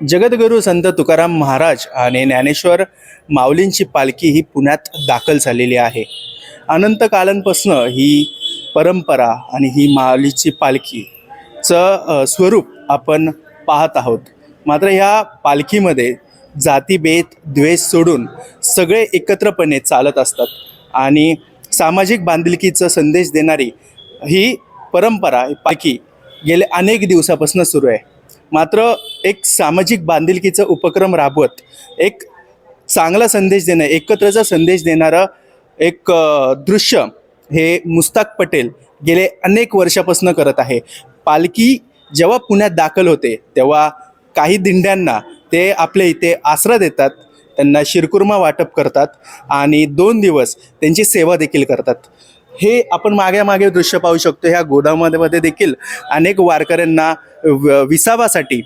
जगद्गुरू संत तुकाराम महाराज आणि ज्ञानेश्वर माऊलींची पालखी ही पुण्यात दाखल झालेली आहे. अनंत कालांपासून ही परंपरा आणि ही माऊलीची पालखीचं स्वरूप आपण पाहत आहोत. मात्र ह्या पालखीमध्ये जातीभेद द्वेष सोडून सगळे एकत्रपणे चालत असतात आणि सामाजिक बांधिलकीचा संदेश देणारी ही परंपरा पालखी गेल्या अनेक दिवसापासून सुरू आहे. मात्र एक सामाजिक बांधिलकीचा उपक्रम राबवत एक चांगला संदेश देणं, एकत्रचा संदेश देणारं एक दृश्य हे मुस्ताक पटेल गेले अनेक वर्षापासून करत आहे. पालखी जेव्हा पुण्यात दाखल होते तेव्हा काही दिंड्यांना ते आपल्या इथे आसरा देतात, त्यांना शिरकुर्मा वाटप करतात आणि 2 दिवस त्यांची सेवा देखील करतात. हे आपण मागे दृश्य पाहू शकतो. ह्या गोदामामध्ये देखील अनेक वारकऱ्यांना विसावासाठी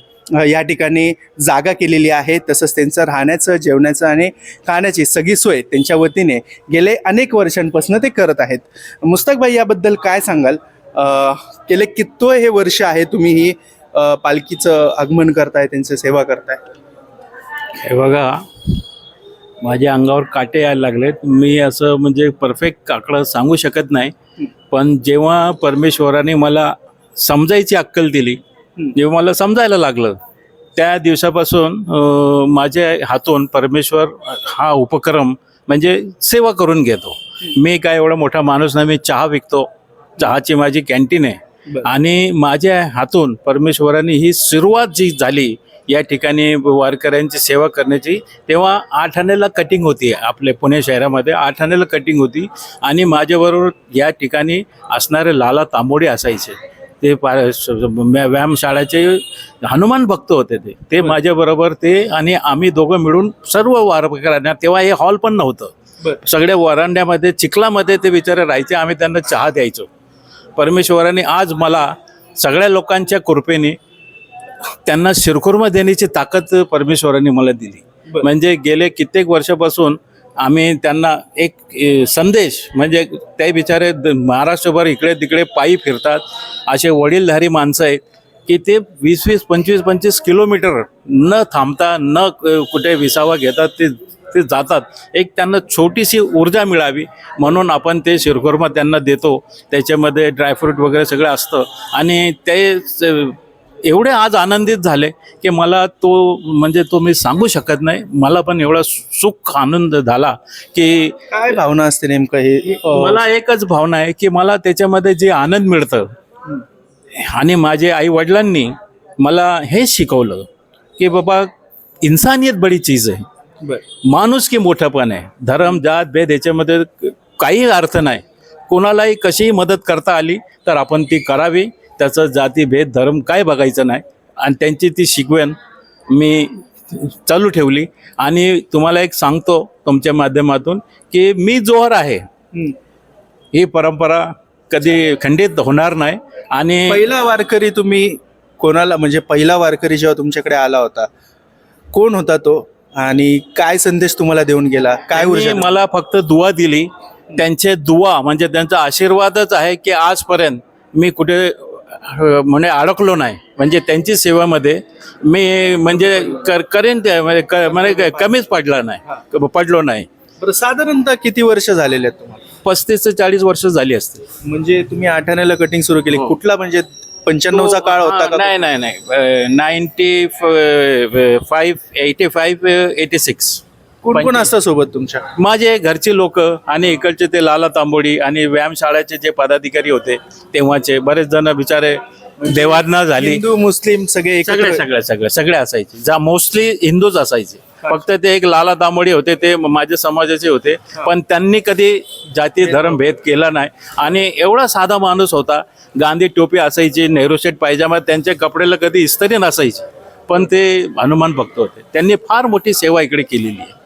या ठिकाणी जागा केलेली आहे. तसंच त्यांचं राहण्याचं, जेवण्याचं आणि खाण्याची सगळी सोय त्यांच्या वतीने गेले अनेक वर्षांपासून ते करत आहेत. मुस्ताक भाई, याबद्दल काय सांगाल? गेले कितवं हे वर्ष आहे तुम्ही ही पालखीचं आगमन करताय, त्यांची सेवा करताय? हे बघा, माझ्या अंगावर काटे यायला लागलेत. मी असं म्हणजे परफेक्ट आकडा सांगू शकत नाही, पण जेव्हा परमेश्वराने मला समजायची अक्कल दिली, जेव्हा मला समजायला लागलं, त्या दिवसापासून माझ्या हातून परमेश्वर हा उपक्रम म्हणजे सेवा करून घेतो. मी काय एवढा मोठा माणूस नाही, मी चहा विकतो, चहाची माझी कॅन्टीन आहे आणि माझ्या हातून परमेश्वराने ही सुरुवात जी झाली या ठिकाणी वारकऱ्यांची सेवा करण्याची, तेव्हा 8 आण्याला कटिंग होती. आपल्या पुणे शहरामध्ये 8 आण्याला कटिंग होती आणि माझ्याबरोबर या ठिकाणी असणारे लाला तांबोडे असायचे. ते व्यायामशाळेचे हनुमान भक्त होते. ते माझ्याबरोबर ते आणि आम्ही दोघं मिळून सर्व वारकऱ्यांना, तेव्हा हे हॉल पण नव्हतं, सगळ्या वरांड्यामध्ये चिखलामध्ये ते बिचारे राहायचे. आम्ही त्यांना चहा द्यायचो. परमेश्वराने आज मला सगळ्या लोकांच्या कृपेने त्यांना शिरकुर्मा देण्याची ताकद परमेश्वराने मला दिली. म्हणजे गेले कित्येक वर्षापासून आम्ही त्यांना एक संदेश, म्हणजे ते बिचारे महाराष्ट्रभर इकडे तिकडे पायी फिरतात. असे वडीलधारी माणसं आहेत की ते 20-20, 25-25 किलोमीटर न थांबता, न कुठे विसावा घेतात, ते जातात. एक त्यांना छोटीशी ऊर्जा मिळावी म्हणून आपण ते शिरकुर्मा त्यांना देतो. त्याच्यामध्ये ड्रायफ्रूट वगैरे सगळं असतं आणि ते एवढे आज आनंदित झाले की मला तो मी सांगू शकत नाही. मला पण एवढा सुख आनंद झाला की काय भावना असते नेमकं हे? मला एकच भावना आहे की मला त्याच्यामध्ये जे आनंद मिळतं आणि माझे आई वडिलांनी मला हे शिकवलं की बाबा, इन्सानियत बडी चीज आहे, माणूस की मोठंपण आहे. धर्म जात भेद याच्यामध्ये काही अर्थ नाही. कोणालाही कशीही मदत करता आली तर आपण ती करावी. त्याचं जाती भेद धर्म काय बघायचं नाही. आणि त्यांची ती शिकवण मी चालू ठेवली. आणि तुम्हाला एक सांगतो तुमच्या माध्यमातून की मी जोहर आहे, ही परंपरा कधी खंडित होणार नाही. आणि पहिला वारकरी तुम्ही कोणाला, म्हणजे पहिला वारकरी जेव्हा तुमच्याकडे आला होता, कोण होता तो आणि काय संदेश तुम्हाला देऊन गेला? काय ऊर्जा? मला फक्त दुआ दिली. त्यांचे दुआ म्हणजे त्यांचा आशीर्वादच आहे की आजपर्यंत मी कुठे म्हणजे अडकलो नाही. म्हणजे त्यांची सेवेमध्ये मी म्हणजे करेन ते म्हणजे कमीच पडलो नाही. बरं, साधारणतः किती वर्ष झालेले आहेत तुम्हाला? 35 ते 40 वर्ष झाली असते. म्हणजे तुम्ही 8 आण्याला कटिंग सुरू केली, कुठला म्हणजे 95चा काळ होता का? नाही 95, 85, 86. कोण कोण असतं सोबत तुमच्या? माझे घरचे लोक आणि इकडचे ते लाला तांबोडी आणि व्यायामशाळेचे जे पदाधिकारी होते तेव्हाचे बरेच जण बिचारे देवाधना झाली. हिंदू मुस्लिम सगळे सगळे असायचे. जा मोस्टली हिंदूच असायचे. फक्त ते एक लाला तांबोडी होते, ते माझ्या समाजाचे होते, पण त्यांनी कधी जाती धर्म भेद केला नाही. आणि एवढा साधा माणूस होता. गांधी टोपी असायची, नेहरू शेट पायजामा, त्यांच्या कपड्याला कधी इस्त्री नसायची, पण ते हनुमान भक्त होते. त्यांनी फार मोठी सेवा इकडे केलेली आहे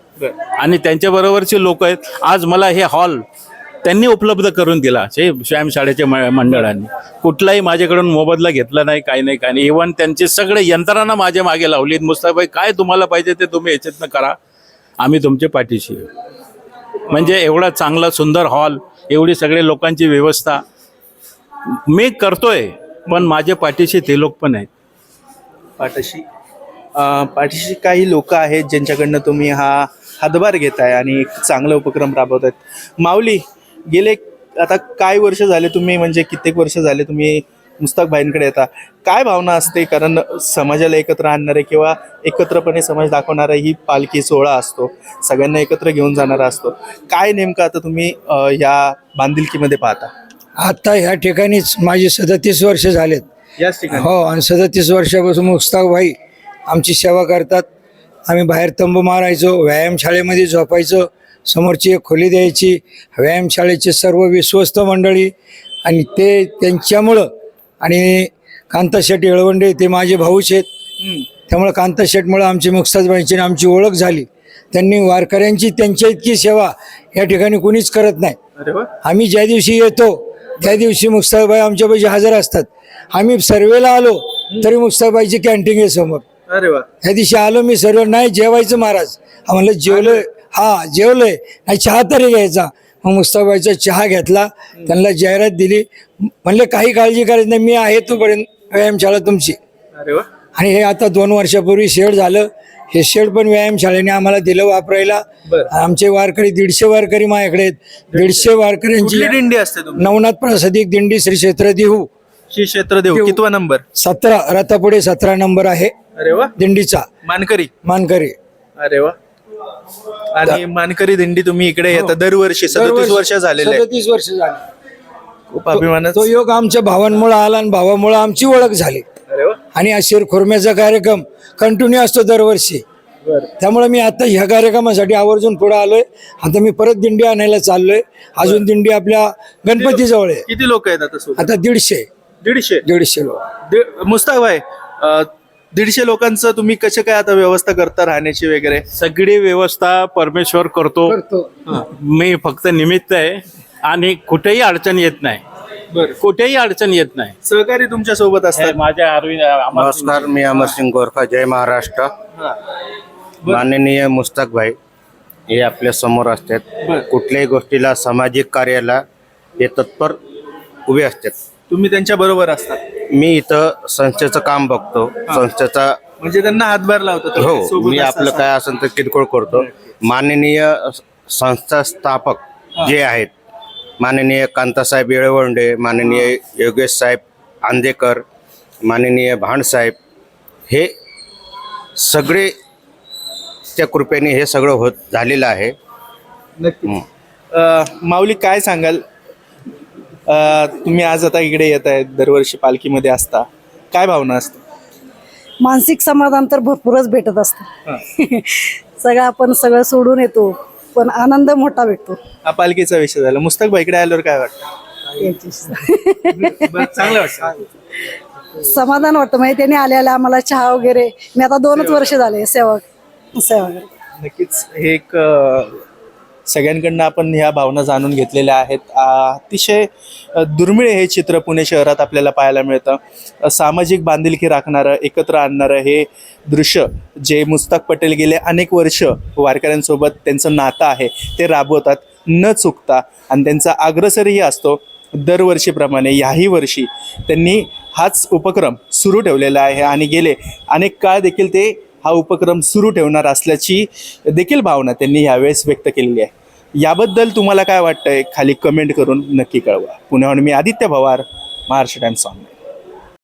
आणि त्यांच्याबरोबरचे लोक आहेत. आज मला हे हॉल त्यांनी उपलब्ध करून दिला, व्यायामशाळेच्या मंडळांनी. कुठलाही माझ्याकडून मोबदला घेतला नाही, काही नाही. इव्हन त्यांचे सगळे यंत्रणा माझ्या मागे लावलीत. मुस्ताकभाई, काय तुम्हाला पाहिजे ते तुम्ही याच्यातनं करा, आम्ही तुमच्या पाठीशी. म्हणजे एवढा चांगला सुंदर हॉल, एवढी सगळे लोकांची व्यवस्था मी करतोय, पण माझ्या पाठीशी ते लोक पण आहेत. पाठीशी पाठीशी काही लोक आहेत ज्यांच्याकडनं तुम्ही हा हातभार घेताय आणि एक चांगला उपक्रम राबवतायत. माऊली, गेले आता काय वर्ष झाले तुम्ही, म्हणजे कित्येक वर्ष झाले तुम्ही मुस्ताक भाईंकडे येता, काय भावना असते? कारण समाजाला एकत्र आणणारे किंवा एकत्रपणे समाज दाखवणारा ही पालखी सोहळा असतो, सगळ्यांना एकत्र घेऊन जाणारा असतो. काय नेमकं आता तुम्ही या बांधिलकीमध्ये पाहता? आता ह्या ठिकाणीच माझी 37 वर्ष झालेत. याच ठिकाणी हो, आणि 37 वर्षापासून मुस्ताक भाई आमची सेवा करतात. आम्ही बाहेर तंबू मारायचो, व्यायामशाळेमध्ये झोपायचो, समोरची एक खोली द्यायची, व्यायामशाळेचे सर्व विश्वस्त मंडळी, आणि ते त्यांच्यामुळं, आणि कांताशेठ येळवंडे ते माझे भाऊच आहेत. त्यामुळं कांताशेठमुळं आमची मुक्ताबाईंची आमची ओळख झाली. त्यांनी वारकऱ्यांची त्यांच्या इतकी सेवा या ठिकाणी कुणीच करत नाही. अरे वा, आम्ही ज्या दिवशी येतो त्या दिवशी मुक्ताबाई आमच्यापाशी हजर असतात. आम्ही सर्वेला आलो तरी मुक्ताबाईची कॅन्टीन आहे समोर. अरे वा, त्या दिवशी आलो मी सर्व, नाही जेवायचं महाराज, आम्हाला जेवलोय, हा जेवलोय, नाही चहा तरी घ्यायचा. मग मुक्ताबाईचा चहा घेतला, त्यांना जाहिरात दिली, म्हणले काही काळजी करायची नाही, मी आहे तोपर्यंत व्यायामशाळा तुमची. अरे वा. आणि हे आता 2 वर्षापूर्वी शेड झालं. हे शेड पण व्यायामशाळेने आम्हाला दिलं वापरायला. बरं. आमचे वारकरी 150 वारकरी माझ्याकडे आहेत. 150 वारकऱ्यांची कुठली दिंडी असते तुमची? नवनाथ प्रसादिक दिंडी श्री क्षेत्र देहू श्री क्षेत्र देव. कितवा नंबर? 17, रथापुढे 17 नंबर आहे अरे वा. दिंडीचा. मानकरी. मानकरी. अरे वा. आणि मानकरी दिंडी तुम्ही इकडे येता दरवर्षी 37 वर्ष झालेले आहे. 37 वर्ष झाली. खूप अभिमान. तो योग आमच्या भावांमुळे आला आणि भावामुळे आमची ओळख झाली. अरे वा. आणि हा शिरखुर्म्याचा कार्यक्रम कंटिन्यू असतो दरवर्षी. त्यामुळे मी आता ह्या कार्यक्रमासाठी आवर्जून पुढे आलोय. आता मी परत दिंडी आणायला चाललोय. अजून दिंडी आपल्या गणपती जवळ आहे. किती लोक आहेत आता सोबत? आता 150 150 लोक. मुस्ताक भाई, 150 लोकांचं तुम्ही कसे काय आता व्यवस्था करता राहण्याची वगैरे? सगळी व्यवस्था परमेश्वर करतो. मी फक्त निमित्त आहे आणि कुठेही अडचण येत नाही. बरं. कुठेही अडचण येत नाही. सहकारी तुमच्या सोबत असतात? माझ्या अरविंद नमस्कार, मी अमरसिंग गोरखा. जय महाराष्ट्र. माननीय मुस्ताक भाई हे आपल्या समोर असतात. कुठल्याही गोष्टीला, सामाजिक कार्याला हे तत्पर उभे असतात. तुम्ही त्यांच्या बरोबर असतात? मी इथं संस्थेचं काम बघतो. संस्थेचा म्हणजे त्यांना हातभार लावतो? हो, मी आपलं काय असेल तर किरकोळ करतो. माननीय संस्था स्थापक जे आहेत, माननीय कांतासाहेब येळवंडे, माननीय योगेश साहेब आंदेकर, माननीय भांडसाहेब, हे सगळे त्या कृपेने हे सगळं होत झालेलं आहे. नक्की. माऊली, काय सांगाल? तुम्ही आज आता इकडे येत आहेत, दरवर्षी पालखीमध्ये असता, काय भावना असते? मानसिक समाधान तर भरपूरच भेटत असतं. सगळं आपण सगळं सोडून येतो, पण आनंद मोठा भेटतो. हा पालखीचा विषय झाला. मुस्ताक भाई इकडे आल्यावर काय वाटतं? चांगलं वाटतं, समाधान वाटतं. म्हणजे त्यांनी आल्याला आम्हाला चहा वगैरे, मी आता 2च वर्ष झाले सेवा करते. नक्कीच. हे एक सगळ्यांकडनं आपण ह्या भावना जाणून घेतलेल्या आहेत. अतिशय दुर्मिळ हे चित्र पुणे शहरात आपल्याला पाहायला मिळतं. सामाजिक बांधिलकी राखणारं, एकत्र आणणारं हे दृश्य जे मुस्ताक पटेल गेले अनेक वर्ष वारकऱ्यांसोबत त्यांचं नातं आहे ते राबवतात न चुकता, आणि त्यांचा अग्रसरही असतो. दरवर्षीप्रमाणे याही वर्षी त्यांनी हाच उपक्रम सुरू ठेवलेला आहे आणि गेले अनेक काळ देखील ते हा उपक्रम सुरू ठेवणार असल्याची देखील भावना त्यांनी यावेळेस व्यक्त केलेली आहे. याबद्दल तुम्हाला काय वाटतंय खाली कमेंट करून नक्की कळवा. पुण्याहून मी आदित्य पवार, महाराष्ट्र टाइम्स ऑनलाईन.